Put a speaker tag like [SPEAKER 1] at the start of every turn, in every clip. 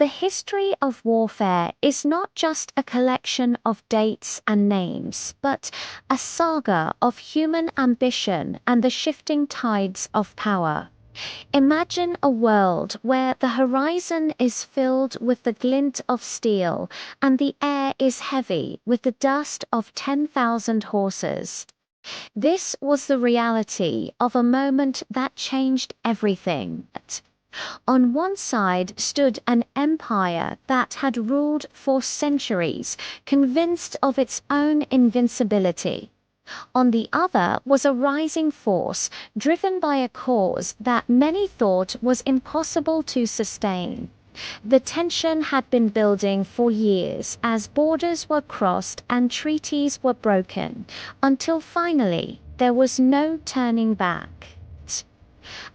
[SPEAKER 1] The history of warfare is not just a collection of dates and names, but a saga of human ambition and the shifting tides of power. Imagine a world where the horizon is filled with the glint of steel and the air is heavy with the dust of 10,000 horses. This was the reality of a moment that changed everything. On one side stood an empire that had ruled for centuries, convinced of its own invincibility. On the other was a rising force, driven by a cause that many thought was impossible to sustain. The tension had been building for years as borders were crossed and treaties were broken, until finally there was no turning back.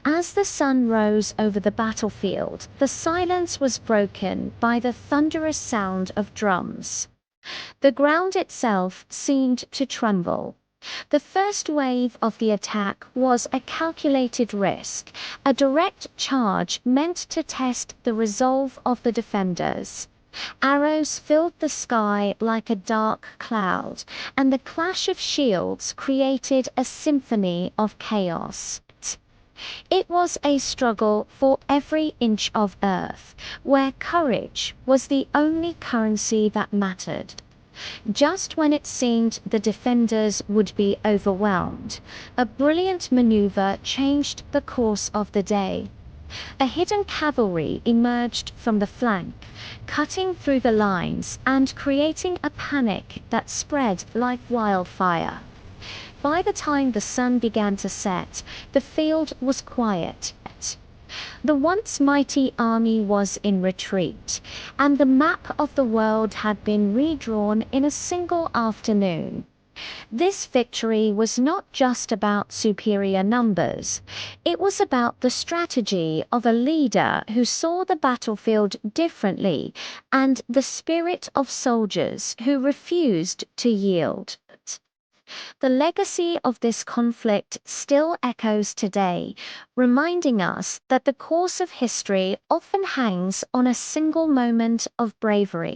[SPEAKER 1] As the sun rose over the battlefield, the silence was broken by the thunderous sound of drums. The ground itself seemed to tremble. The first wave of the attack was a calculated risk, a direct charge meant to test the resolve of the defenders. Arrows filled the sky like a dark cloud, and the clash of shields created a symphony of chaos. It was a struggle for every inch of earth, where courage was the only currency that mattered. Just when it seemed the defenders would be overwhelmed, a brilliant maneuver changed the course of the day. A hidden cavalry emerged from the flank, cutting through the lines and creating a panic that spread like wildfire. By the time the sun began to set, the field was quiet. The once mighty army was in retreat, and the map of the world had been redrawn in a single afternoon. This victory was not just about superior numbers. It was about the strategy of a leader who saw the battlefield differently and the spirit of soldiers who refused to yield. The legacy of this conflict still echoes today, reminding us that the course of history often hangs on a single moment of bravery.